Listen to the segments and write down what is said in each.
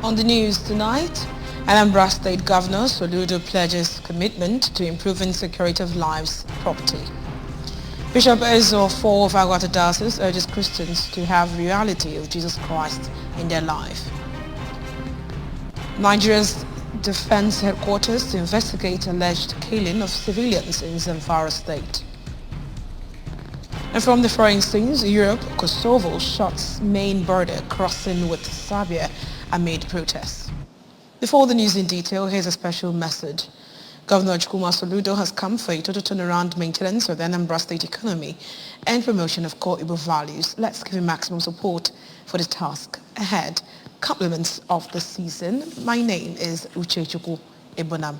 On the news tonight, Anambra State Governor Soludo pledges commitment to improving security of lives and property. Bishop Ezo of Agwata Diocese urges Christians to have reality of Jesus Christ in their life. Nigeria's Defense Headquarters to investigate alleged killing of civilians in Zamfara State. And from the foreign scenes, Europe, Kosovo shuts main border crossing with Serbia amid protests. Before the news in detail, here's a special message. Governor Chukwuma Soludo has come for a total turnaround maintenance of the Anambra State economy and promotion of core Igbo values. Let's give him maximum support for the task ahead. Compliments of the season. My name is Uchechukwu Ebonam.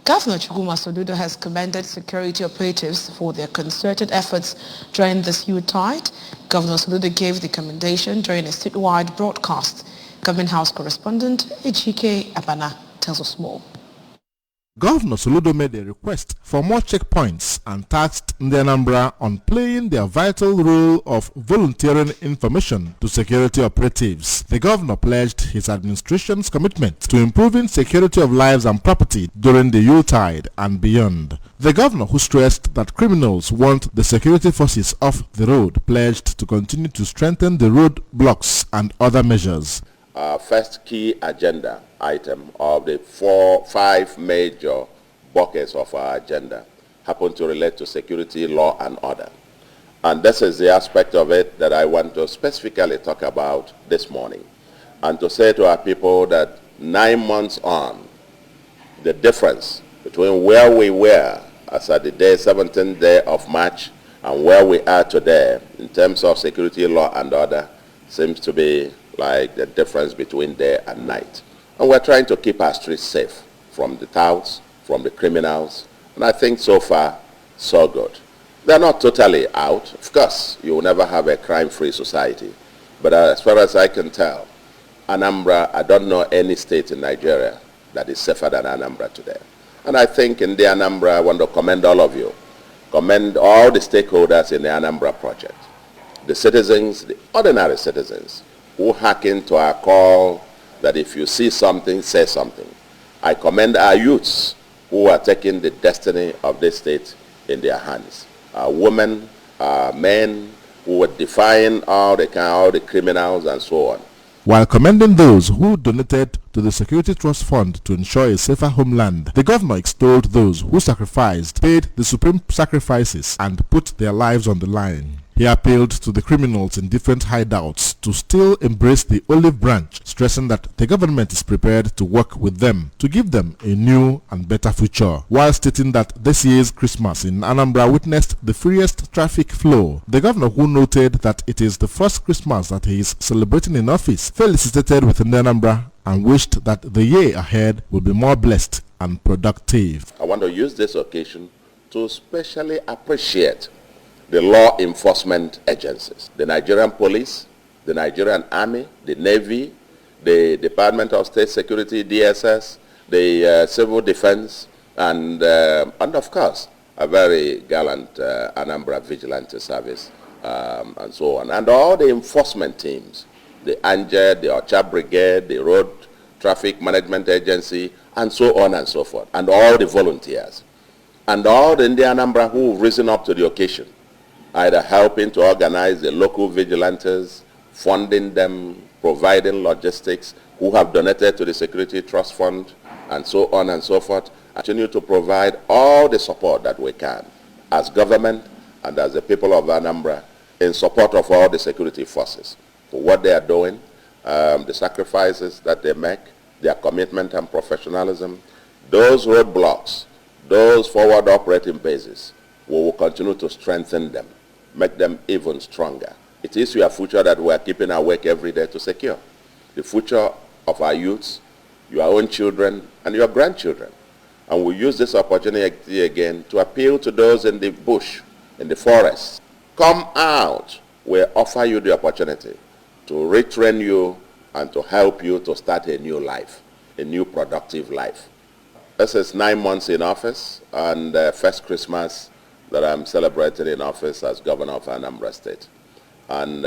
Governor Chukwuma Soludo has commended security operatives for their concerted efforts during this Yuletide. Governor Soludo gave the commendation during a statewide broadcast. Government House correspondent Ejike Abana tells us more. Governor Soludo made a request for more checkpoints and tasked Ndi Anambra on playing their vital role of volunteering information to security operatives. The governor pledged his administration's commitment to improving security of lives and property during the Yuletide and beyond. The governor, who stressed that criminals want the security forces off the road, pledged to continue to strengthen the road blocks and other measures. Our first key agenda item of the 5 major buckets of our agenda happen to relate to security, law, and order. And this is the aspect of it that I want to specifically talk about this morning, and to say to our people that 9 months on, the difference between where we were as at the 17th day of March and where we are today in terms of security, law, and order seems to be like the difference between day and night. And we're trying to keep our streets safe from the touts, from the criminals, and I think so far, so good. They're not totally out. Of course, you will never have a crime-free society. But as far as I can tell, Anambra, I don't know any state in Nigeria that is safer than Anambra today. And I think in the Anambra, I want to commend all of you, commend all the stakeholders in the Anambra project, the citizens, the ordinary citizens, who hearken to our call that if you see something, say something. I commend our youths who are taking the destiny of this state in their hands. Our women, our men who are defying all the criminals and so on. While commending those who donated to the Security Trust Fund to ensure a safer homeland, the governor extolled those who sacrificed, paid the supreme sacrifices, and put their lives on the line. He appealed to the criminals in different hideouts to still embrace the olive branch, stressing that the government is prepared to work with them to give them a new and better future. While stating that this year's Christmas in Anambra witnessed the freest traffic flow, the governor, who noted that it is the first Christmas that he is celebrating in office, felicitated with Anambra and wished that the year ahead will be more blessed and productive. I want to use this occasion to especially appreciate the law enforcement agencies, the Nigerian police, the Nigerian Army, the Navy, the Department of State Security, DSS, the Civil Defense, and of course, a very gallant Anambra Vigilante Service, and so on. And all the enforcement teams, the ANJE, the Ocha Brigade, the Road Traffic Management Agency, and so on and so forth, and all the volunteers, and all the Anambra who have risen up to the occasion, either helping to organize the local vigilantes, funding them, providing logistics, who have donated to the Security Trust Fund, and so on and so forth. Continue to provide all the support that we can as government and as the people of Anambra in support of all the security forces for what they are doing, the sacrifices that they make, their commitment and professionalism. Those roadblocks, those forward operating bases, we will continue to strengthen them, make them even stronger. It is your future that we are keeping awake every day to secure. The future of our youths, your own children, and your grandchildren. And we use this opportunity again to appeal to those in the bush, in the forest. Come out. We offer you the opportunity to retrain you and to help you to start a new life, a new productive life. This is 9 months in office and first Christmas that I'm celebrating in office as governor of Anambra State. And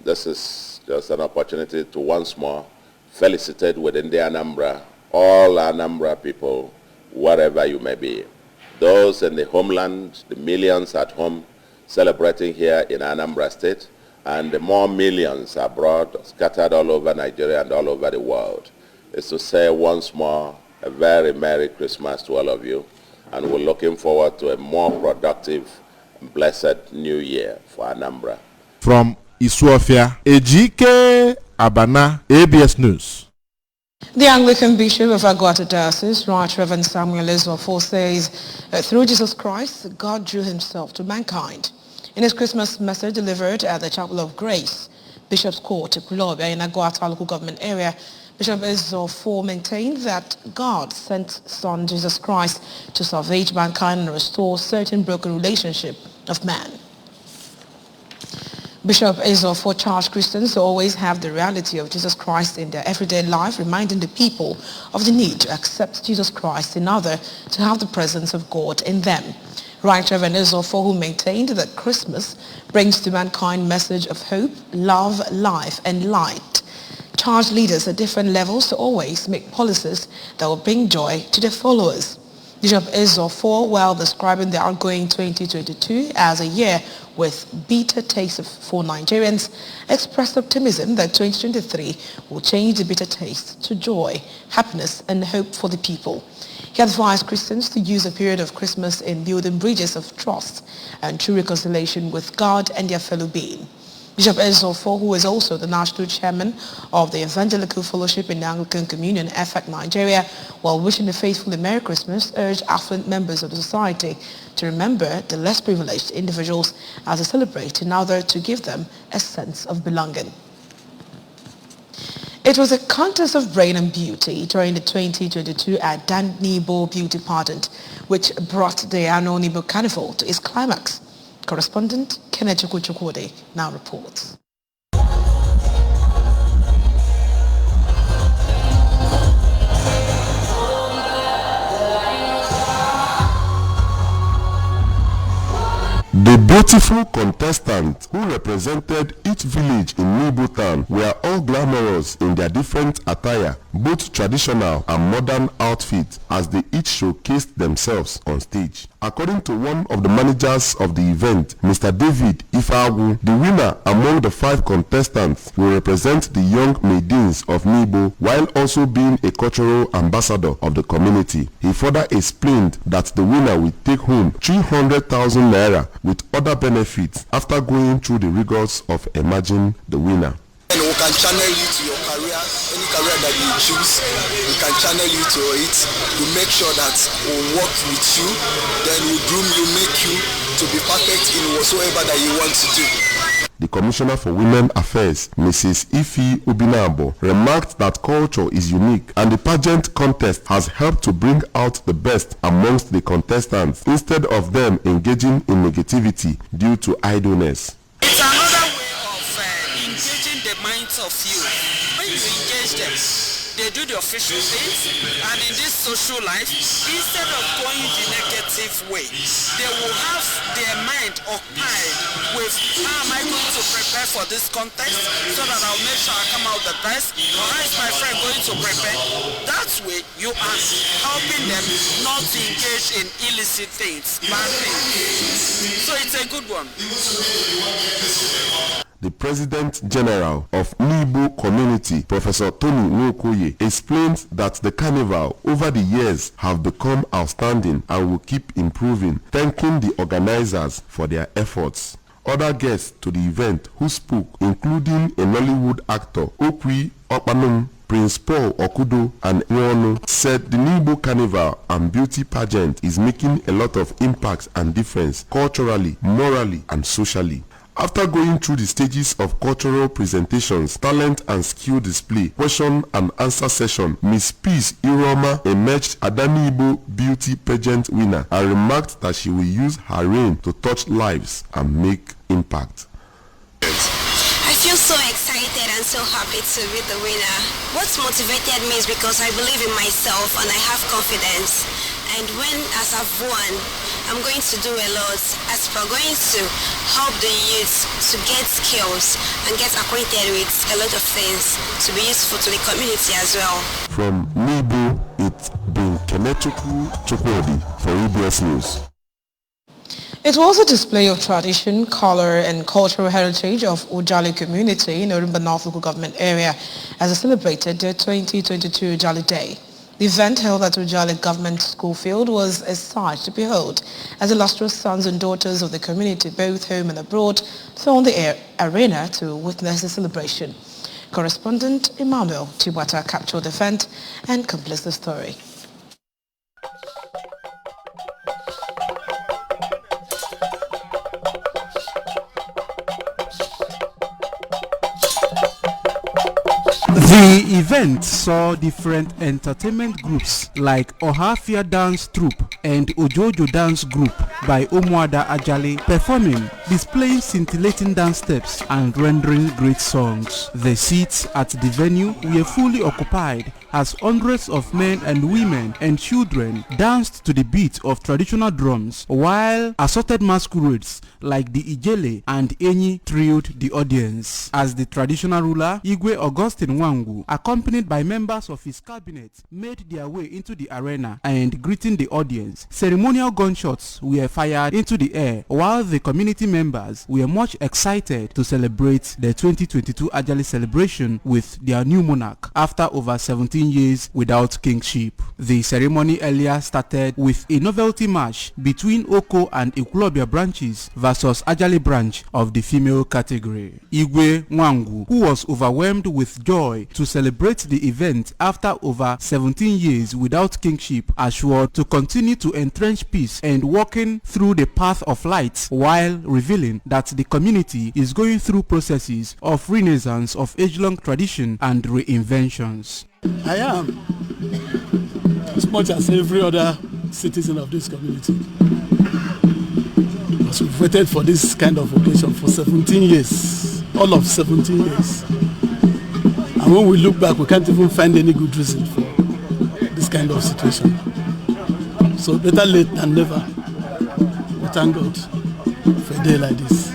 this is just an opportunity to once more felicitate within the Anambra, all Anambra people, wherever you may be. Those in the homeland, the millions at home celebrating here in Anambra State, and the more millions abroad, scattered all over Nigeria and all over the world, is to say once more a very Merry Christmas to all of you, and we're looking forward to a more productive and blessed New Year for Anambra. From Isuofia, Ejike Abana, ABS News. The Anglican Bishop of Agwata Diocese, Right Reverend Samuel Ezofo, says that through Jesus Christ, God drew himself to mankind. In his Christmas message delivered at the Chapel of Grace, Bishop's Court, Kulobia, in Agwata local government area, Bishop Ezofo maintained that God sent Son Jesus Christ to salvage mankind and restore certain broken relationship of man. Bishop Ezofo charged Christians to always have the reality of Jesus Christ in their everyday life, reminding the people of the need to accept Jesus Christ in order to have the presence of God in them. Right Reverend Ezofo, who maintained that Christmas brings to mankind message of hope, love, life, and light, charged leaders at different levels to always make policies that will bring joy to their followers. Bishop Ezofo, while describing the outgoing 2022 as a year with bitter taste for Nigerians, expressed optimism that 2023 will change the bitter taste to joy, happiness, and hope for the people. He advised Christians to use the period of Christmas in building bridges of trust and true reconciliation with God and their fellow being. Bishop Ezofo, who is also the national chairman of the Evangelical Fellowship in the Anglican Communion, EFAC Nigeria, while wishing the faithful a Merry Christmas, urged affluent members of the society to remember the less privileged individuals as they celebrate in order to give them a sense of belonging. It was a contest of brain and beauty during the 2022 Adan Nibo Beauty Pageant, which brought the annual Nibo Carnival to its climax. Correspondent Kenneth Chukwuchukwude now reports. The beautiful contestants who represented each village in Nibo town were all glamorous in their different attire, both traditional and modern outfits, as they each showcased themselves on stage. According to one of the managers of the event, Mr. David Ifagu, the winner among the 5 contestants will represent the young maidens of Nibo while also being a cultural ambassador of the community. He further explained that the winner will take home 300,000 naira with other benefits after going through the rigors of emerging the winner. And we can channel you to your career, any career that you choose, we can channel you to it to make sure that we'll work with you, then we'll groom you, make you to be perfect in whatsoever that you want to do. The Commissioner for Women Affairs, Mrs. Ifi Ubinabo, remarked that culture is unique and the pageant contest has helped to bring out the best amongst the contestants instead of them engaging in negativity due to idleness. It's another way of engaging the minds of youth. When you engage them, they do the official things, and in this social life, instead of going the negative way, they will have their mind occupied with how am I going to prepare for this contest so that I'll make sure I come out the best, or how is my friend going to prepare. That way you are helping them not to engage in illicit things, bad things. So it's a good one. The President General of Nibo Community, Professor Tony Nwokoye, explained that the carnival over the years have become outstanding and will keep improving, thanking the organizers for their efforts. Other guests to the event who spoke, including a Nollywood actor, Okwi Okpanum, Prince Paul Okudo, and Iwonu, said the Nibo Carnival and Beauty Pageant is making a lot of impact and difference culturally, morally, and socially. After going through the stages of cultural presentations, talent and skill display, question and answer session, Miss Peace Iroma emerged Adanibo Beauty Pageant winner and remarked that she will use her reign to touch lives and make impact. I feel so excited and so happy to be the winner. What's motivated me is because I believe in myself and I have confidence. And as I've won, I'm going to do a lot as we're going to help the youth to get skills and get acquainted with a lot of things to be useful to the community as well. From Nibu, it's been Kenechukwu Chukwudi for EBS News. It was a display of tradition, color, and cultural heritage of Ujali community in Orumba North Local Government area as they celebrated their 2022 Ujali Day. The event held at Ujali Government School Field was a sight to behold as illustrious sons and daughters of the community, both home and abroad, thronged the arena to witness the celebration. Correspondent Emmanuel Chibwata captured the event and completes the story. The event saw different entertainment groups like Ohafia Dance Troupe and Ojojo Dance Group by Omuada Ajale performing, displaying scintillating dance steps and rendering great songs. The seats at the venue were fully occupied as hundreds of men and women and children danced to the beat of traditional drums, while assorted masquerades like the Ijele and Enyi thrilled the audience. As the traditional ruler, Igwe Augustine Wangu, accompanied by members of his cabinet, made their way into the arena and greeting the audience, ceremonial gunshots were fired into the air, while the community members were much excited to celebrate the 2022 Ajali celebration with their new monarch after over 17 years without kingship. The ceremony earlier started with a novelty match between Oko and Ekulobia branches versus Ajali branch of the female category. Igwe Nwangu, who was overwhelmed with joy to celebrate the event after over 17 years without kingship, assured to continue to entrench peace and walking through the path of light, while revealing that the community is going through processes of renaissance of age-long tradition and reinventions. I am, as much as every other citizen of this community, because we've waited for this kind of occasion for 17 years, all of 17 years. And when we look back, we can't even find any good reason for this kind of situation. So better late than never. We thank God for a day like this.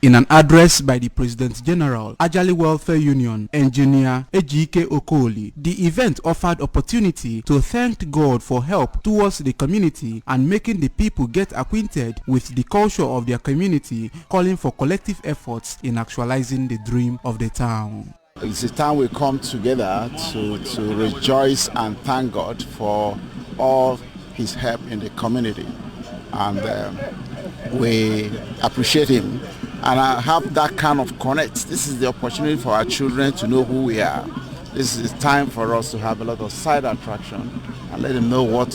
In an address by the President General, Ajali Welfare Union, Engineer Ejike Okoli, the event offered opportunity to thank God for help towards the community and making the people get acquainted with the culture of their community, calling for collective efforts in actualizing the dream of the town. It's a time we come together to rejoice and thank God for all his help in the community. And we appreciate him. And I have that kind of connect. This is the opportunity for our children to know who we are. This is time for us to have a lot of side attraction and let them know what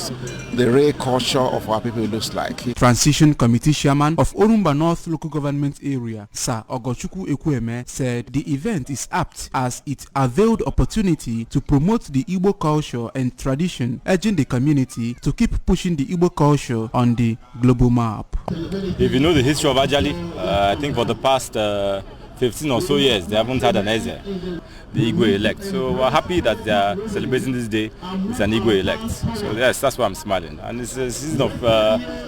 the real culture of our people looks like. Transition Committee Chairman of Orumba North Local Government Area, Sir Ogochukwu Ekwueme, said the event is apt as it availed opportunity to promote the Igbo culture and tradition, urging the community to keep pushing the Igbo culture on the global map. If you know the history of Ajali, I think for the past 15 or so years, they haven't had an Eze, the Igwe elect. So we're happy that they are celebrating this day with an Igwe elect. So yes, that's why I'm smiling. And it's a season of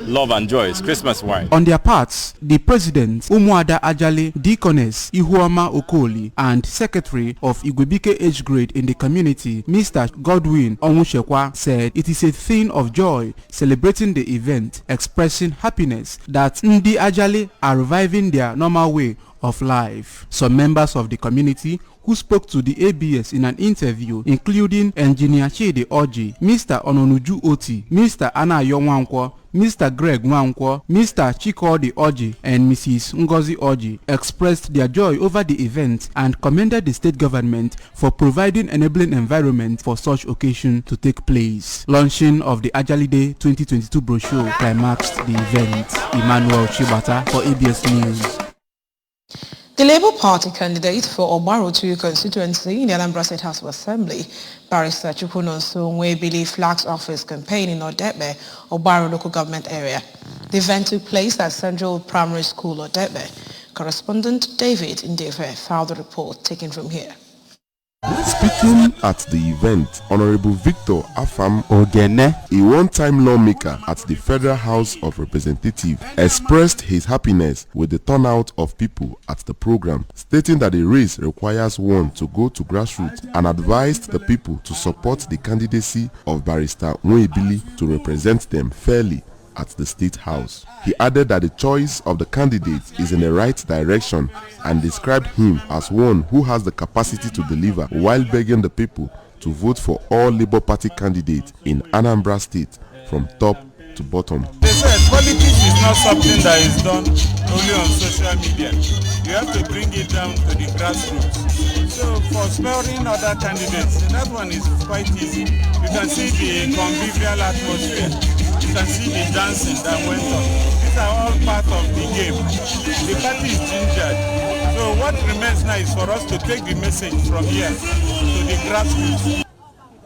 love and joy. It's Christmas wine. On their parts, the President, Umuada Ajale, Deaconess Ihuoma Okoli, and Secretary of Igwebike Age Grade in the community, Mr. Godwin Onwushekwa, said it is a thing of joy celebrating the event, expressing happiness that Ndi Ajale are reviving their normal way of life. Some members of the community who spoke to the ABS in an interview, including Engineer Chidi Oji, Mr. Ononuju Oti, Mr. Anayo Nwankwo, Mr. Greg Nwankwo, Mr. Chikodi Oji, and Mrs. Ngozi Oji, expressed their joy over the event and commended the state government for providing enabling environment for such occasion to take place. Launching of the Ajali Day 2022 brochure climaxed the event. Emmanuel Chibata for ABS News. The Labour Party candidate for Obaro 2 constituency in the Anambra State House of Assembly, Barrister Chukwunonso Nwebili, flags off his campaign in Odebe, Obaro local government area. The event took place at Central Primary School, Odebe. Correspondent David Ndefe filed the report taken from here. Let's Speaking at the event, Honorable Victor Afam Ogene, a one-time lawmaker at the Federal House of Representatives, expressed his happiness with the turnout of people at the program, stating that the race requires one to go to grassroots, and advised the people to support the candidacy of Barrister Nwebili to represent them fairly at the State House. He added that the choice of the candidate is in the right direction and described him as one who has the capacity to deliver, while begging the people to vote for all Labour Party candidates in Anambra State from top to bottom. They said politics is not something that is done only on social media. You have to bring it down to the grassroots. So for smearing other candidates, that one is quite easy. You can see the convivial atmosphere. You can see the dancing that went on. These are all part of the game. The party is gingered. So what remains now is for us to take the message from here to the grassroots.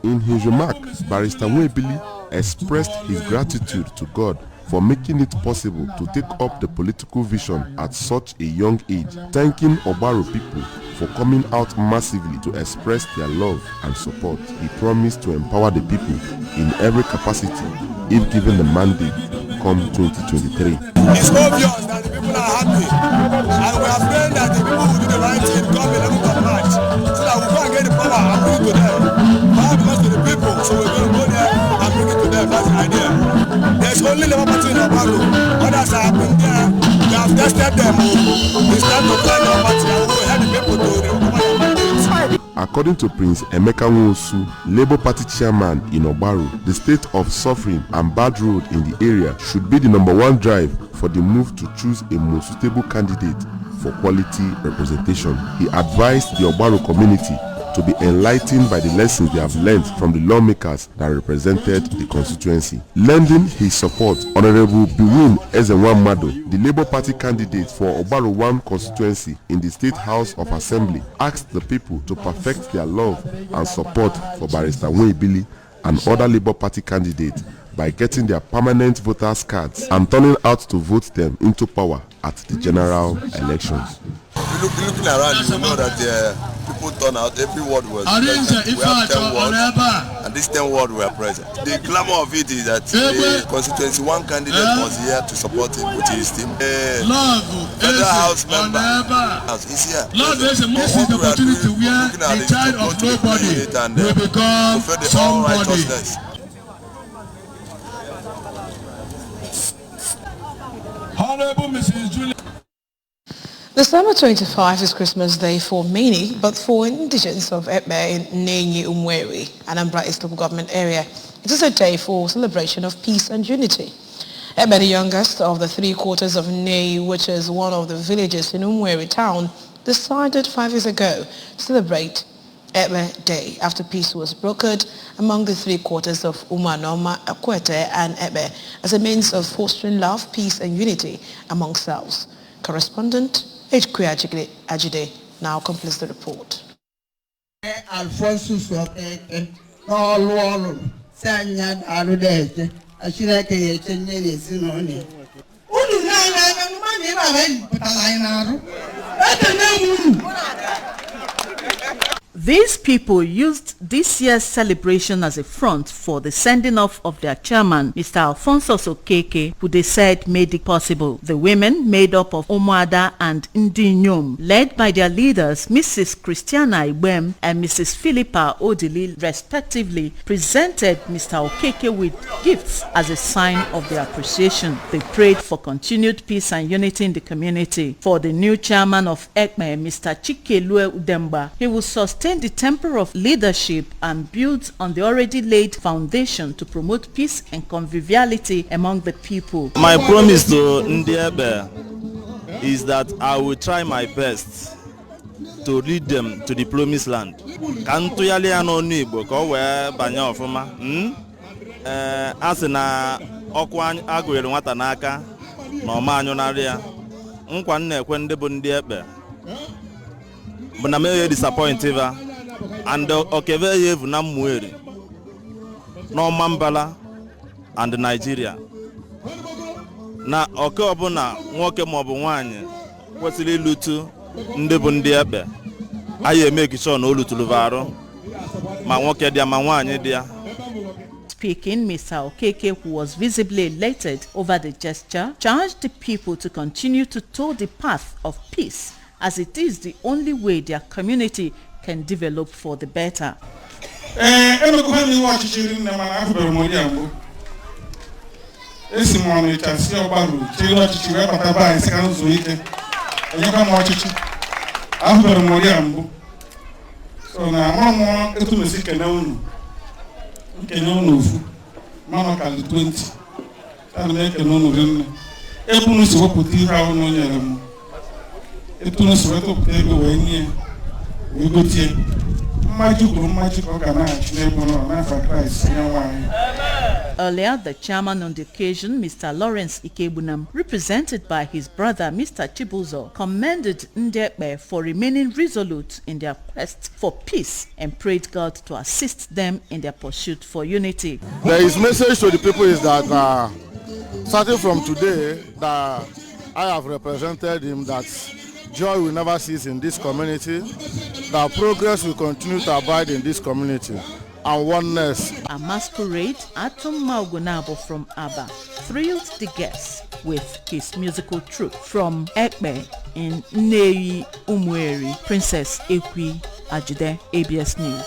In his remarks, Barrister Nwebili expressed his gratitude to God for making it possible to take up the political vision at such a young age, thanking Obaro people for coming out massively to express their love and support. He promised to empower the people in every capacity if given the mandate come 2023. It's obvious that the people are happy, and we are praying that the people will do the right thing come 11th of March, so that we can get the power and bring it to them. Power belongs to the people, so we're going to go there and bring it to them. That's the idea. There's only Labour Party in Obaro. Others have been there. They have tested them. It's time to try Labour Party and we will help the people to recover their mandate. According to Prince Emeka Nwosu, Labour Party chairman in Obaro, the state of suffering and bad road in the area should be the #1 drive for the move to choose a most suitable candidate for quality representation. He advised the Obaro community to be enlightened by the lessons they have learned from the lawmakers that represented the constituency. Lending his support, Honorable Biwin Ezenwamado, the Labour Party candidate for Obaro 1 constituency in the State House of Assembly, asked the people to perfect their love and support for Barrister Nwebili and other Labour Party candidates by getting their permanent voters cards and turning out to vote them into power at the general elections. Looking around, you know that people turn out. Every ward was present. We have 10 wards, and these 10 wards were present. The glamour of it is that the constituency, one candidate was here to support him, which is him. Federal House member is here. This is the opportunity where the child of nobody will become somebody. Honorable Mrs. Julie. December 25 is Christmas Day for many, but for indigents of Ekpe in Nenyi Umweri, Anambra East Local Government Area, it is a day for celebration of peace and unity. Ekpe, the youngest of the 3 quarters of Nenyi, which is one of the villages in Umweri town, decided 5 years ago to celebrate Ekpe Day after peace was brokered among the 3 quarters of Umanoma, Akwete and Ekpe as a means of fostering love, peace and unity among selves. Correspondent H.Q. Ajide now completes the report. These people used this year's celebration as a front for the sending off of their chairman, Mr. Alfonso Okeke, who they said made it possible. The women, made up of Omoada and Ndinyom, led by their leaders, Mrs. Christiana Ibem and Mrs. Philippa Odili, respectively, presented Mr. Okeke with gifts as a sign of their appreciation. They prayed for continued peace and unity in the community. For the new chairman of Ekpe, Mr. Chikelue Udemba, he will sustain the temper of leadership and build on the already laid foundation to promote peace and conviviality among the people. My promise to Ndiebe is that I will try my best to lead them to the promised land. Kantuyali anonu Igbo ko we banya ofuma. Asina okwa agwere nwata n'aka na ọma anyu narị ya. Nkwa nna ekwe ndị bụ ndị Ekpe. But na me disappointed and okeve yevu na mweri no Mambala and Nigeria na oke ọbụna nwoke maọbụ nwaanyị kwesịrị ilutu ndị bụ ndị Ekpe anyị emeki sure na olutulu varụ ma nwoke dị ya ma nwaanyị dị ya. Speaking, Mr. Okeke, who was visibly elated over the gesture, charged the people to continue to tow the path of peace, as it is the only way their community can develop for the better. So now, etu mesi kena unu mama kali 20 tani kena unu rinne ebu nusi woputi ihe ahụ n'onyere m etu nusi wetopụta ego wee nye wee gotie mmaji kwuru mmaji ka ọ ga na-achị n'egwu nọ n'afọ Kraịst onye nwaanyị. Earlier, the chairman on the occasion, Mr. Lawrence Ikebunam, represented by his brother, Mr. Chibuzo, commended Ndekbe for remaining resolute in their quest for peace and prayed God to assist them in their pursuit for unity. His message to the people is that starting from today, that I have represented him, that joy will never cease in this community, that progress will continue to abide in this community, and oneness. A masquerade, Atom Maugonabo from Aba thrilled the guests with his musical troupe. From Ekbe in Nnewi Umweri, Princess Ekwi Ajide, ABS News.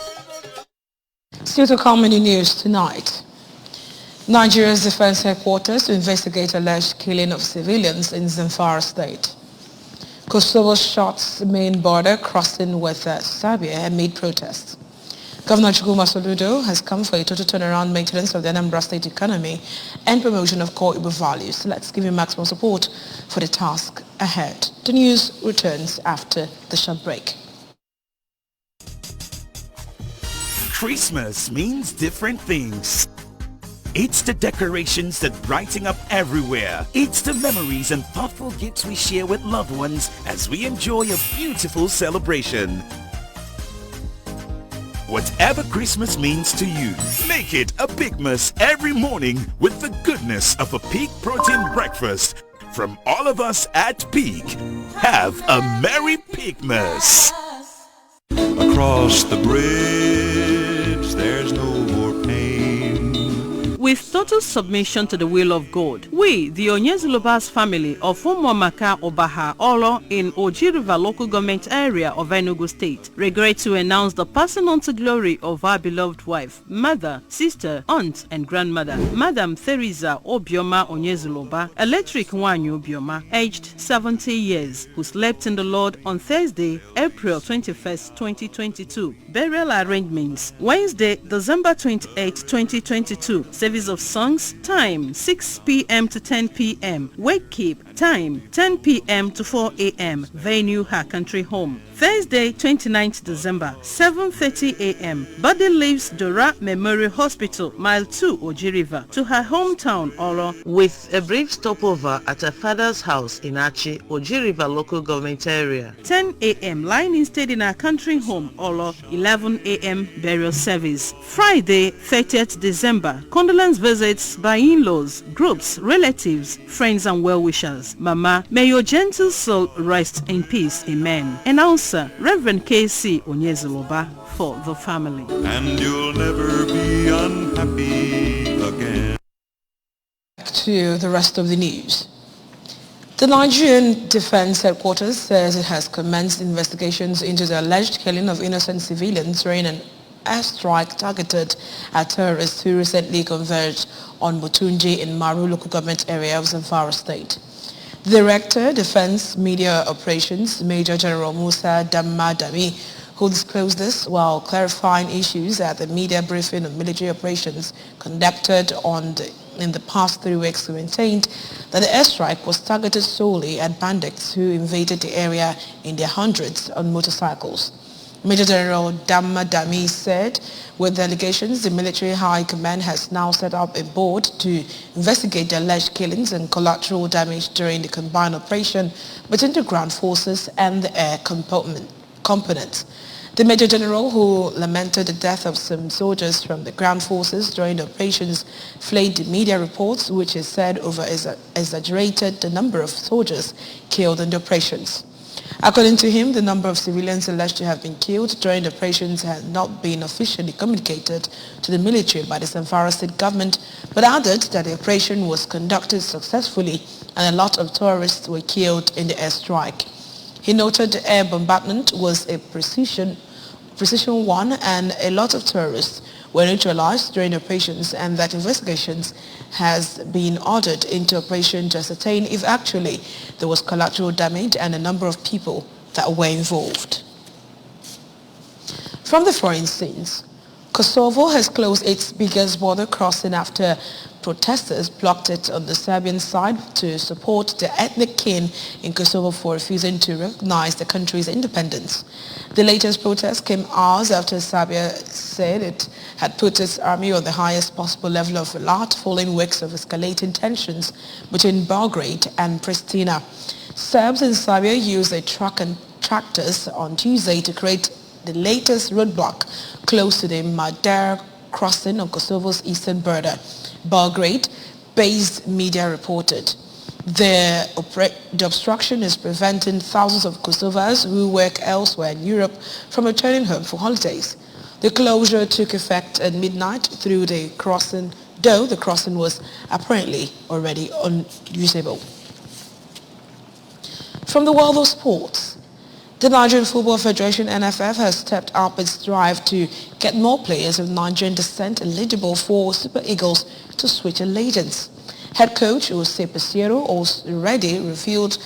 Still to come in the news tonight. Nigeria's defense headquarters to investigate alleged killing of civilians in Zamfara state. Kosovo shuts main border crossing with Serbia amid protests. Governor Chukuma Soludo has come for a total turnaround maintenance of the Anambra state economy and promotion of core Igbo values. Let's give him maximum support for the task ahead. The news returns after the short break. Christmas means different things. It's the decorations that brighten up everywhere. It's the memories and thoughtful gifts we share with loved ones as we enjoy a beautiful celebration. Whatever Christmas means to you, make it a Pigmas every morning with the goodness of a Peak Protein breakfast. From all of us at Peak, have a Merry Pigmas. Across the bridge, there's no more pain. With total submission to the will of God, we, the Onyezulobas family of Umuamaka Obaha Olo in Oji River local government area of Enugu State, regret to announce the passing on to glory of our beloved wife, mother, sister, aunt, and grandmother, Madam Theresa Obioma Onyezuloba, Electric Wanyu Obioma, aged 70 years, who slept in the Lord on Thursday, April 21st, 2022. Burial arrangements, Wednesday, December 28, 2022. Service of songs, time 6 p.m. to 10 p.m. Wake keep, time 10 p.m. to 4 a.m. Venue, her country home. Thursday, 29th December, 7:30 a.m. Body leaves Dora Memorial Hospital, Mile 2, Oji River, to her hometown, Olo, with a brief stopover at her father's house in Achi, Oji River local government area. 10 a.m. Lying instead in her country home, Olo, 11 a.m. burial service. Friday, 30th December, condolence visits by in-laws, groups, relatives, friends and well-wishers. Mama, may your gentle soul rest in peace. Amen. Announcer Reverend K.C. Onyezuloba for the family. And you'll never be unhappy again. Back to the rest of the news. The Nigerian Defense Headquarters says it has commenced investigations into the alleged killing of innocent civilians during an airstrike targeted at terrorists who recently converged on Butunji in Maru local government area of Zamfara state. The Director, Defense Media Operations, Major General Musa Damadami, who disclosed this while clarifying issues at the media briefing of military operations conducted in the past 3 weeks, who maintained that the airstrike was targeted solely at bandits who invaded the area in their hundreds on motorcycles. Major General Damadami said, with the allegations, the military high command has now set up a board to investigate the alleged killings and collateral damage during the combined operation between the ground forces and the air components. The Major General, who lamented the death of some soldiers from the ground forces during the operations, flayed the media reports, which is said exaggerated the number of soldiers killed in the operations. According to him, the number of civilians alleged to have been killed during the operations had not been officially communicated to the military by the Zamfara state government, but added that the operation was conducted successfully and a lot of tourists were killed in the airstrike. He noted the air bombardment was a precision one and a lot of tourists were neutralized during operations, and that investigations has been ordered into operation to ascertain if actually there was collateral damage and the number of people that were involved. From the foreign scenes, Kosovo has closed its biggest border crossing after protesters blocked it on the Serbian side to support the ethnic kin in Kosovo for refusing to recognize the country's independence. The latest protest came hours after Serbia said it had put its army on the highest possible level of alert following weeks of escalating tensions between Belgrade and Pristina. Serbs in Serbia used a truck and tractors on Tuesday to create the latest roadblock close to the Madar crossing on Kosovo's eastern border. Belgrade-based media reported. The obstruction is preventing thousands of Kosovars who work elsewhere in Europe from returning home for holidays. The closure took effect at midnight through the crossing, though the crossing was apparently already unusable. From the world of sports, the Nigerian Football Federation (NFF) has stepped up its drive to get more players of Nigerian descent eligible for Super Eagles to switch allegiance. Head coach Jose Pesero already revealed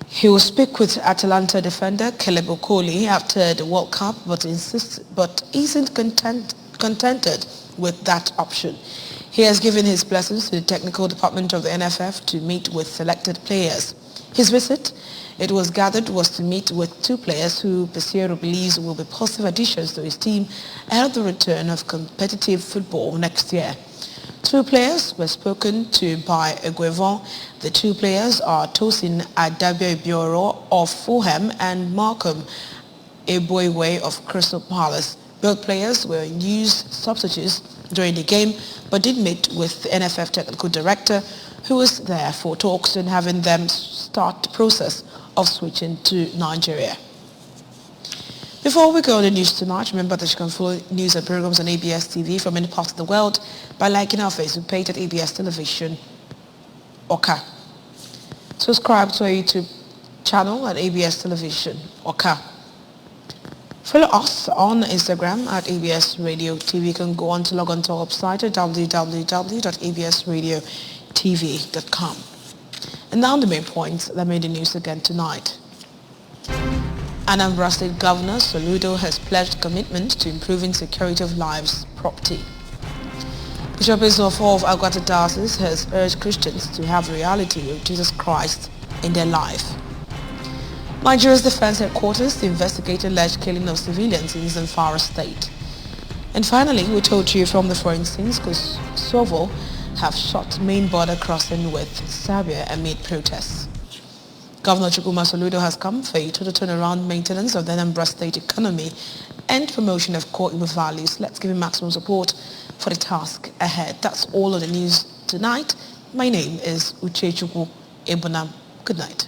he will speak with Atalanta defender Caleb Okoli after the World Cup, but isn't contented with that option. He has given his blessings to the technical department of the NFF to meet with selected players. His visit, it was gathered, was to meet with two players who Pesero believes will be positive additions to his team ahead of the return of competitive football next year. Two players were spoken to by Eguevon. The two players are Tosin Adabe-Bioro of Fulham and Malcolm Eboiwe of Crystal Palace. Both players were used substitutes during the game but did meet with the NFF technical director, who was there for talks and having them start the process of switching to Nigeria. Before we go on the news tonight, remember that you can follow news and programs on ABS TV from any part of the world by liking our Facebook page at ABS Television Oka. Subscribe to our YouTube channel at ABS Television Oka. Follow us on Instagram at ABS Radio TV. You can go on to log on to our website at www.absradiotv.com. And now the main points that made the news again tonight. Anambra State Governor Soludo has pledged commitment to improving security of lives, property. Bishop Isofor of Agwata Diocese has urged Christians to have the reality of Jesus Christ in their life. Nigeria's Defense Headquarters to investigate alleged killing of civilians in Zamfara State. And finally, we told you from the foreign scenes, Kosovo have shut main border crossing with Serbia amid protests. Governor Chukwuma Soludo has come for a total turnaround maintenance of the Anambra State economy and promotion of core Igbo values. Let's give him maximum support for the task ahead. That's all of the news tonight. My name is Uchechukwu Ebonam. Good night.